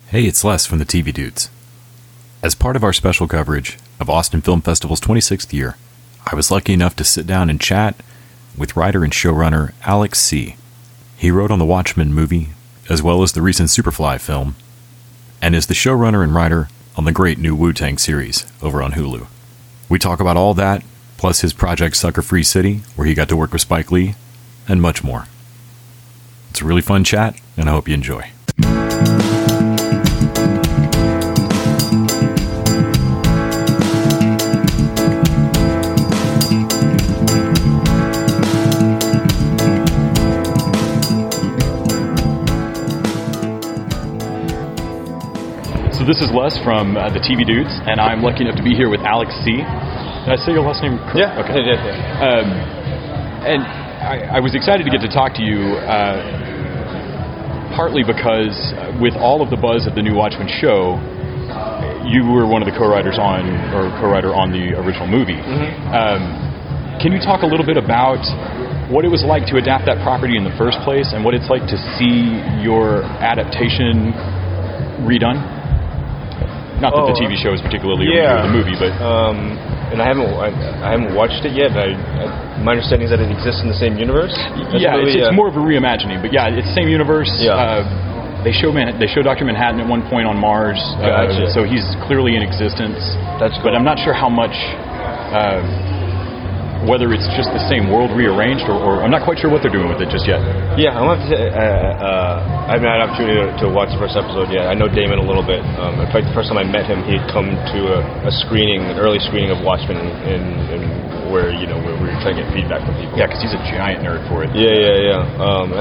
Hey, it's Les from the TV Dudes. As part of our special coverage of Austin Film Festival's 26th year, I was lucky enough to sit down and chat with writer and showrunner Alex Tse. He wrote on the Watchmen movie, as well as the recent Superfly film, and is the showrunner and writer on the great new Wu-Tang series over on Hulu. We talk about all that, plus his project Sucker Free City, where he got to work with Spike Lee, and much more. It's a really fun chat, and I hope you enjoy. This is Les from the TV Dudes, and I'm lucky enough to be here with Alex Tse. Did I say your last name correct? Yeah. Okay. Yeah. And I was excited to get to talk to you, partly because with all of the buzz of the new Watchmen show, you were one of the co-writer on the original movie. Mm-hmm. Can you talk a little bit about what it was like to adapt that property in the first place, and what it's like to see your adaptation redone? Not that the TV show is particularly a review of the movie, but and I haven't watched it yet. My understanding is that it exists in the same universe. It's more of a reimagining, but yeah, it's the same universe. Yeah. They show Dr. Manhattan at one point on Mars, Gotcha. So he's clearly in existence. That's cool. But I'm not sure how much. Whether it's just the same world rearranged, or I'm not quite sure what they're doing with it just yet. Yeah, I'm gonna have to say, I haven't had an opportunity to watch the first episode yet. I know Damon a little bit. In fact, the first time I met him, he had come to an early screening of Watchmen, where we were trying to get feedback from people. Yeah, because he's a giant nerd for it. Yeah.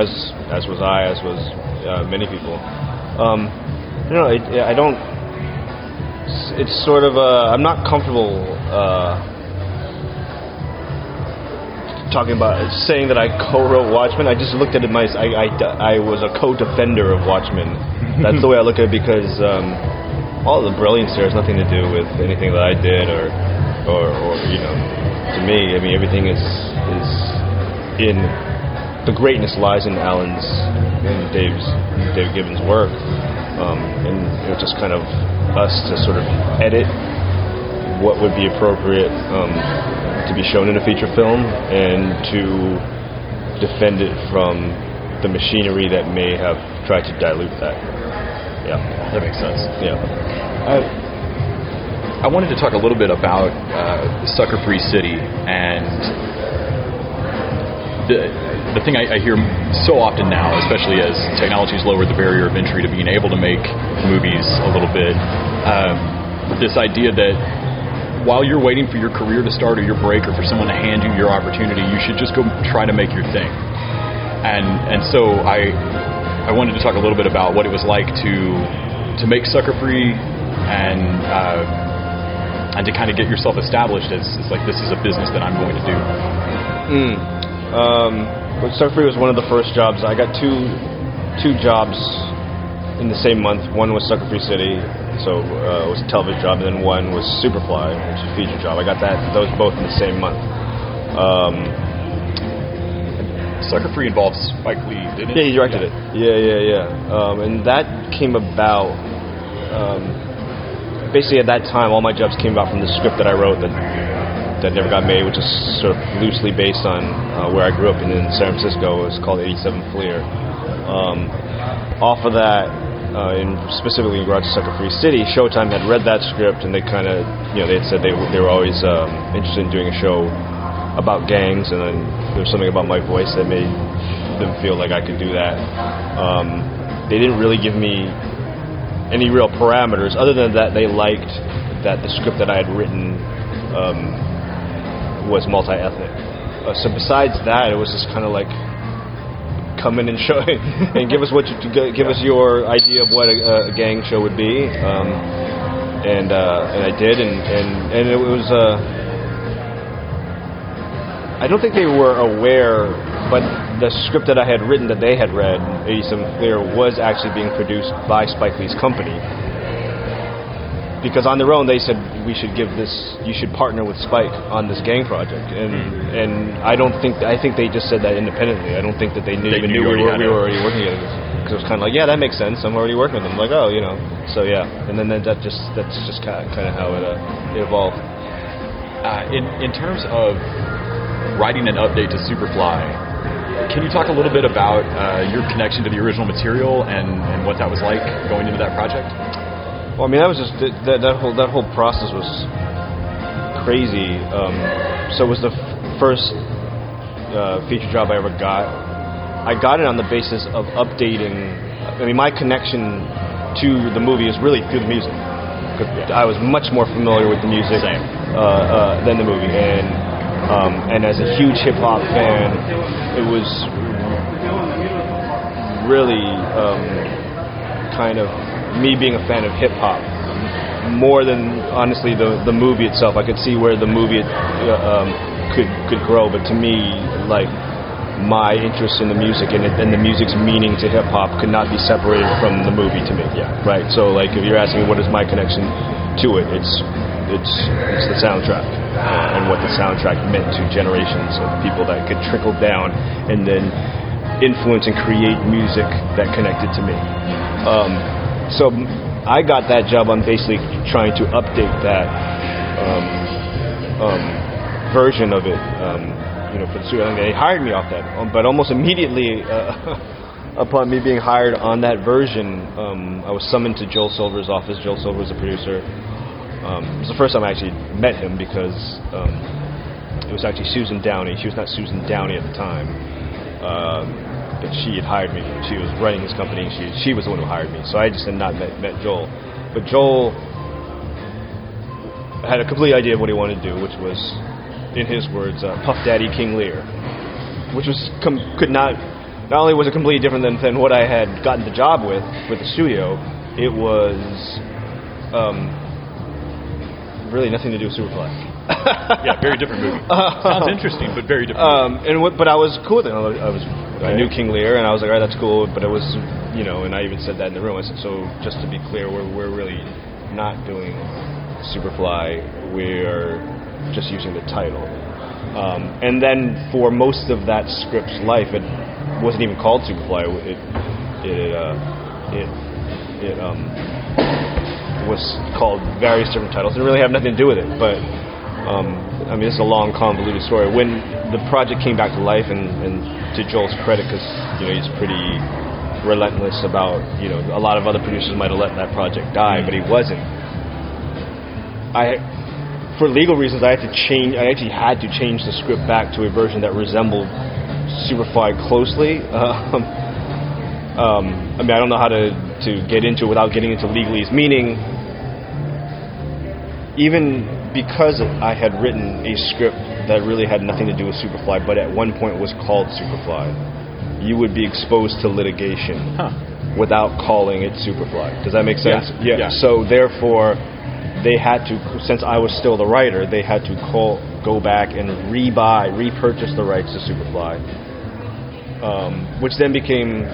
As was I, as was many people. I don't. It's sort of I'm not comfortable. Talking about saying that I co-wrote Watchmen. I just looked at it. I was a co-defender of Watchmen. That's the way I look at it, because all the brilliance there has nothing to do with anything that I did, or to me. I mean, everything is in the greatness lies in Alan's and Dave Gibbons' work, and it was just kind of us to sort of edit what would be appropriate to be shown in a feature film, and to defend it from the machinery that may have tried to dilute that. Yeah, that makes sense. Yeah. I wanted to talk a little bit about Sucker Free City, and the thing I hear so often now, especially as technology has lowered the barrier of entry to being able to make movies a little bit, this idea that while you're waiting for your career to start, or your break, or for someone to hand you your opportunity, you should just go try to make your thing. And so I wanted to talk a little bit about what it was like to make Sucker Free, and to kind of get yourself established as like, this is a business that I'm going to do. But Sucker Free was one of the first jobs. I got two jobs in the same month. One was Sucker Free City, so it was a television job, and then one was Superfly, which is a feature job. I got those both in the same month. Sucker Free involves Spike Lee, didn't it? Yeah, he directed it. Yeah. And that came about. Basically, at that time, all my jobs came about from the script that I wrote that never got made, which is sort of loosely based on where I grew up in San Francisco. It was called 87 Fleer. Off of that, specifically in regards to Sucker Free City, Showtime had read that script, and they kind of, they had said they were always interested in doing a show about gangs, and then there was something about my voice that made them feel like I could do that. They didn't really give me any real parameters, other than that they liked that the script that I had written was multi-ethnic. So besides that, it was just kind of like, come in and show and give us your idea of what a gang show would be, and I did, and it was. I don't think they were aware, but the script that I had written that they had read, 87 Fleer, was actually being produced by Spike Lee's company. because on their own they said you should partner with Spike on this gang project, and I think they just said that independently. I don't think that they knew we were already working together, because it was kind of like, yeah, that makes sense. I'm already working with them. I'm like, oh, so yeah, and then that's just kind of how it evolved. In terms of writing an update to Superfly, can you talk a little bit about your connection to the original material and what that was like going into that project? Well, I mean, that was just that whole process was crazy. So it was the first feature job I ever got. I got it on the basis of updating. I mean, my connection to the movie is really through the music. I was much more familiar with the music than the movie, and as a huge hip hop fan, it was really kind of me being a fan of hip hop more than honestly the movie itself. I could see where the movie could grow, but to me, like, my interest in the music and the music's meaning to hip hop could not be separated from the movie to me. Yeah, right. So, like, if you're asking me what is my connection to it, it's the soundtrack and what the soundtrack meant to generations of people that could trickle down and then influence and create music that connected to me. So I got that job on basically trying to update that version of it. For the studio, and they hired me off that. But almost immediately upon me being hired on that version, I was summoned to Joel Silver's office. Joel Silver was the producer. It was the first time I actually met him, because it was actually Susan Downey. She was not Susan Downey at the time, but she had hired me. She was running his company. She was the one who hired me. So I just had not met Joel. But Joel had a complete idea of what he wanted to do, which was, in his words, Puff Daddy King Lear, which was not only was it completely different than what I had gotten the job with the studio, it was really nothing to do with Superfly. Yeah, very different movie. Sounds interesting, but very different. But I was cool with it. I knew King Lear, and I was like, all right, that's cool. But it was, and I even said that in the room. I said, so just to be clear, we're really not doing Superfly. We're just using the title. And then for most of that script's life, it wasn't even called Superfly. It was called various different titles. It didn't really have nothing to do with it, but I mean, it's a long, convoluted story. When the project came back to life, and to Joel's credit, because he's pretty relentless about, a lot of other producers might have let that project die, but he wasn't. For legal reasons, I actually had to change the script back to a version that resembled Superfly closely. I mean, I don't know how to get into it without getting into legalese, meaning even because I had written a script that really had nothing to do with Superfly, but at one point was called Superfly, you would be exposed to litigation without calling it Superfly. Does that make sense? Yeah. So therefore, they had to, since I was still the writer, they had to go back and repurchase the rights to Superfly, which then became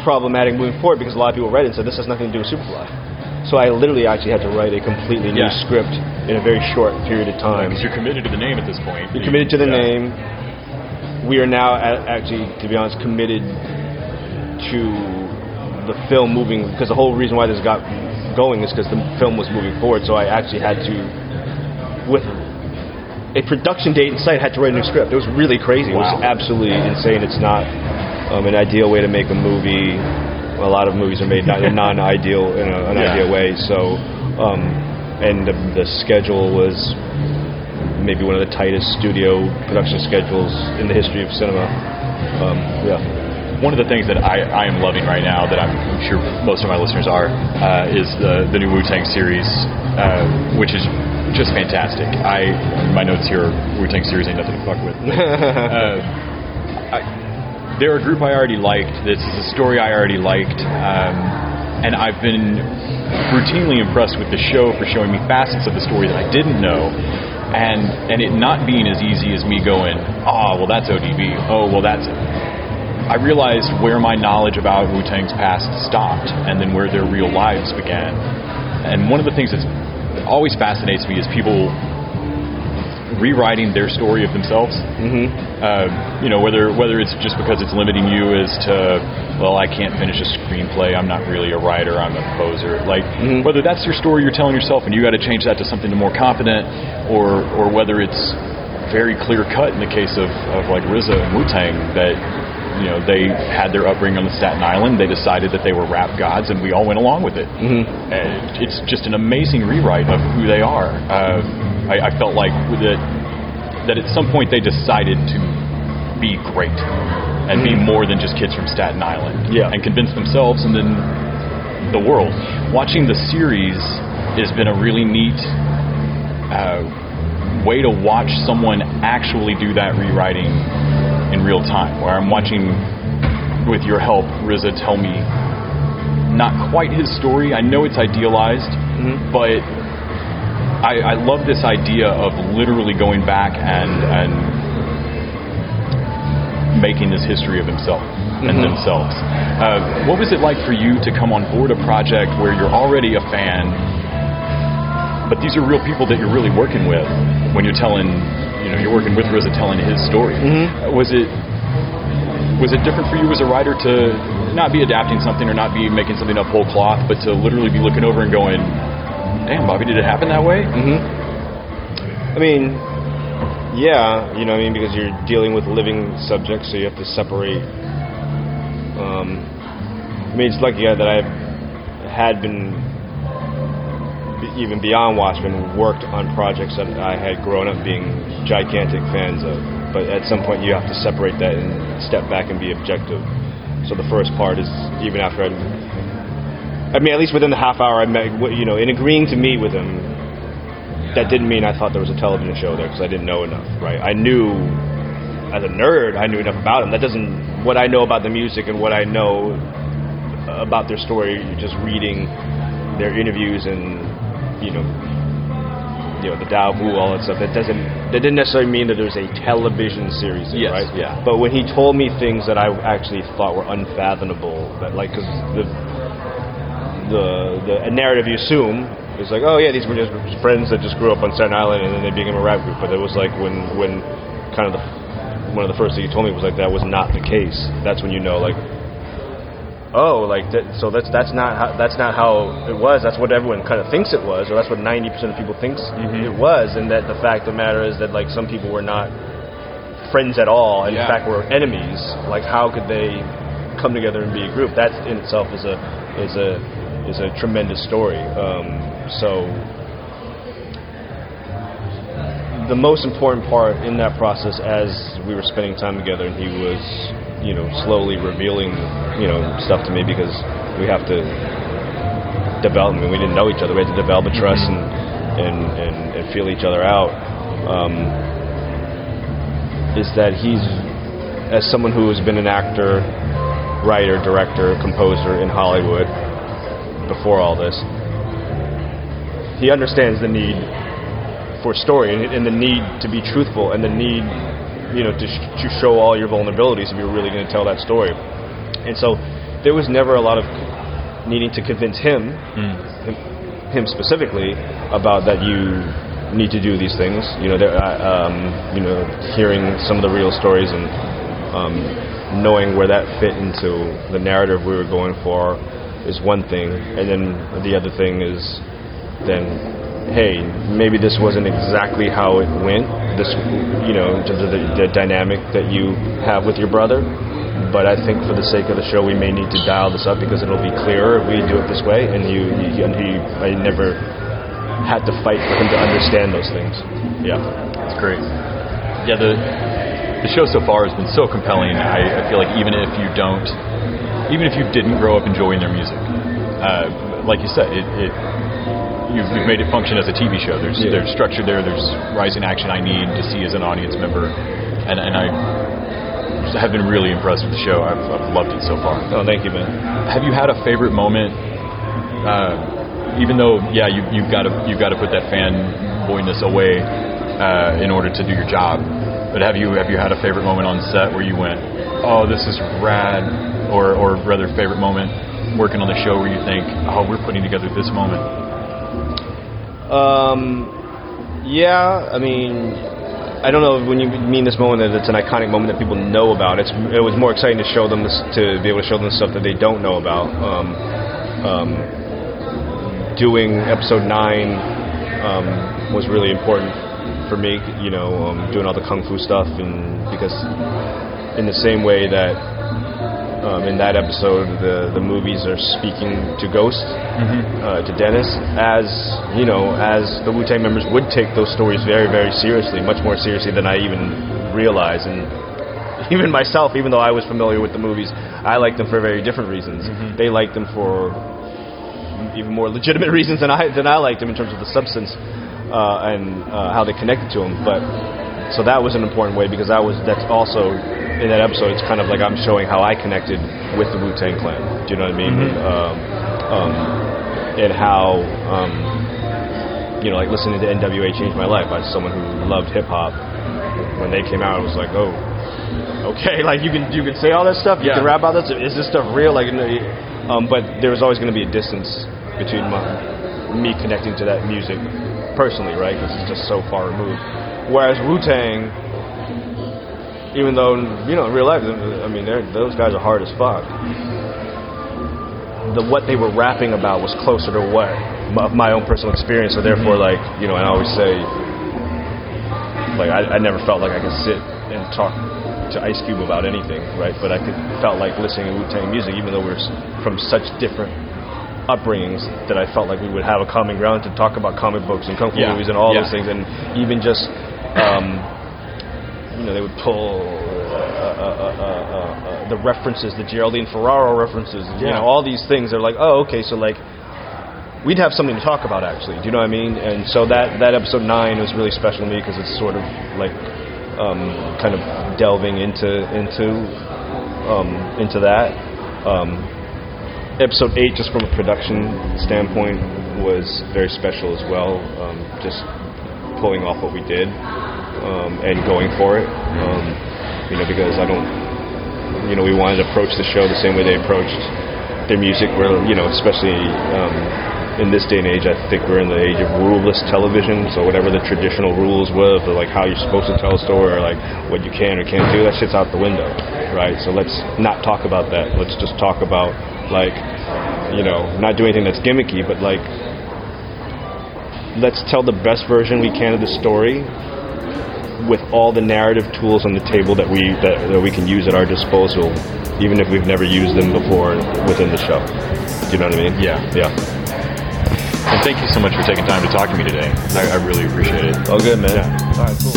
problematic moving forward, because a lot of people read it and said, this has nothing to do with Superfly. So I literally actually had to write a completely new script in a very short period of time. Because you're committed to the name at this point. You're committed to the name. We are now actually, to be honest, committed to the film moving, because the whole reason why this got going is because the film was moving forward. So I actually had to, with a production date in sight, had to write a new script. It was really crazy. It was absolutely insane. It's not an ideal way to make a movie. A lot of movies are made non-ideal in an ideal way. So, and the schedule was maybe one of the tightest studio production schedules in the history of cinema. One of the things that I am loving right now, that I'm sure most of my listeners are, is the new Wu-Tang series, which is just fantastic. My notes here, Wu-Tang series ain't nothing to fuck with. They're a group I already liked. This is a story I already liked. And I've been routinely impressed with the show for showing me facets of the story that I didn't know. And it not being as easy as me going, well, that's ODB. Oh, well, that's... I realized where my knowledge about Wu-Tang's past stopped, and then where their real lives began. And one of the things that's always fascinates me is people rewriting their story of themselves. Whether it's just because it's limiting you as to, well, I can't finish a screenplay, I'm not really a writer, I'm a composer. Whether that's your story you're telling yourself and you got to change that to something more confident, or whether it's very clear cut in the case of like RZA and Wu-Tang, that they had their upbringing on the Staten Island, they decided that they were rap gods, and we all went along with it. And it's just an amazing rewrite of who they are. I felt like that at some point they decided to be great and be more than just kids from Staten Island, and convince themselves and then the world. Watching the series has been a really neat way to watch someone actually do that rewriting in real time, where I'm watching, with your help, RZA tell me not quite his story. I know it's idealized, but I love this idea of literally going back and making this history of himself and themselves. What was it like for you to come on board a project where you're already a fan, but these are real people that you're really working with when you're telling, you're working with RZA telling his story? Was it different for you as a writer to not be adapting something or not be making something up whole cloth, but to literally be looking over and going, damn, Bobby, did it happen that way? I mean, yeah, because you're dealing with living subjects, so you have to separate. It's lucky that I had been, even beyond Watchmen, worked on projects that I had grown up being gigantic fans of. But at some point you have to separate that and step back and be objective. So the first part is, even after at least within the half hour I met, in agreeing to meet with him, that didn't mean I thought there was a television show there, because I didn't know enough, right? I knew, as a nerd, I knew enough about him. That doesn't, what I know about the music and what I know about their story, just reading their interviews and, the Dao Vu, all that stuff, that didn't necessarily mean that there's a television series there, right? Yeah. But when he told me things that I actually thought were unfathomable, that because the narrative you assume is like, oh yeah, these were just friends that just grew up on Staten Island and then they became a rap group. But it was like when kind of one of the first things he told me was like, that was not the case. That's when so that's not how it was. That's what everyone kind of thinks it was, or that's what 90% of people thinks it was. And that the fact of the matter is that some people were not friends at all, and in fact were enemies. How could they come together and be a group? That in itself is a tremendous story. So the most important part in that process, as we were spending time together, and he was slowly revealing stuff to me, because we have to develop. We didn't know each other. We had to develop a trust and feel each other out. Is that he's, as someone who has been an actor, writer, director, composer in Hollywood before all this, he understands the need for story and the need to be truthful and the need, to show all your vulnerabilities if you're really going to tell that story. And so there was never a lot of needing to convince him specifically, about that you need to do these things. Hearing some of the real stories and knowing where that fit into the narrative we were going for is one thing, and then the other thing is then, hey, maybe this wasn't exactly how it went, this, in terms of the dynamic that you have with your brother, but I think for the sake of the show we may need to dial this up, because it'll be clearer if we do it this way. And I never had to fight for him to understand those things. Yeah, that's great. Yeah, the show so far has been so compelling. I feel like even if you didn't grow up enjoying their music, like you said, you've made it function as a TV show. There's structure there. There's rising action I need to see as an audience member, and I have been really impressed with the show. I've loved it so far. Oh, thank you, man. Have you had a favorite moment? Even though, you've got to put that fanboyness away in order to do your job. But have you had a favorite moment on set where you went, oh, this is rad, or rather favorite moment working on the show where you think, oh, we're putting together this moment? Yeah, I mean, I don't know when you mean this moment that it's an iconic moment that people know about. It was more exciting to show them this, to be able to show them stuff that they don't know about. Doing episode 9 was really important for me, you know, doing all the kung fu stuff, and because in the same way that in that episode the movies are speaking to Ghost, to Dennis, as you know, as the Wu-Tang members would take those stories very, very seriously, much more seriously than I even realized. And even myself, even though I was familiar with the movies, I liked them for very different reasons. They liked them for even more legitimate reasons than I liked them in terms of the substance and how they connected to them. But so that was an important way, because that's also in that episode. It's kind of like I'm showing how I connected with the Wu-Tang Clan. Do you know what I mean? And how you know, like listening to NWA changed my life. As someone who loved hip hop, when they came out, it was like, oh, okay, like you can say all that stuff, you can rap about this. Is this stuff real? Like, but there was always going to be a distance between me connecting to that music personally, right? Because it's just so far removed. Whereas Wu-Tang, even though, you know, in real life, I mean, those guys are hard as fuck. What they were rapping about was closer to what my own personal experience. So therefore, like, you know, and I always say, like, I never felt like I could sit and talk to Ice Cube about anything, right? But I felt like listening to Wu-Tang music, even though we're from such different upbringings, that I felt like we would have a common ground to talk about comic books and kung fu movies and all those things, and even just you know, they would pull the references, the Geraldine Ferraro references, you know, all these things. They're like, oh, okay, so like we'd have something to talk about, actually. Do you know what I mean? And so that episode 9 was really special to me, because it's sort of like kind of delving into that. Episode 8, just from a production standpoint, was very special as well. Just pulling off what we did and going for it. You know, because we wanted to approach the show the same way they approached their music. Where, you know, especially in this day and age, I think we're in the age of ruleless television. So whatever the traditional rules were for like how you're supposed to tell a story, or like what you can or can't do, that shit's out the window, right? So let's not talk about that. Let's just talk about, like, you know, not do anything that's gimmicky, but like, let's tell the best version we can of the story with all the narrative tools on the table that we can use at our disposal, even if we've never used them before within the show. Do you know what I mean? Yeah. And thank you so much for taking time to talk to me today. I really appreciate it. Oh, good, man. Yeah. All right, cool.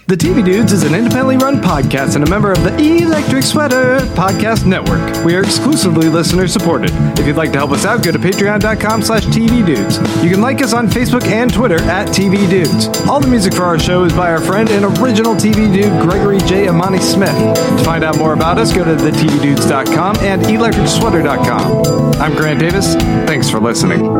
The TV Dudes is an independently run podcast and a member of the Electric Sweater Podcast Network. We are exclusively listener supported. If you'd like to help us out, go to patreon.com/TVDudes. You can like us on Facebook and Twitter @TVDudes. All the music for our show is by our friend and original TV dude, Gregory J. Amani Smith. To find out more about us, go to thetvdudes.com and electricsweater.com. I'm Grant Davis. Thanks for listening.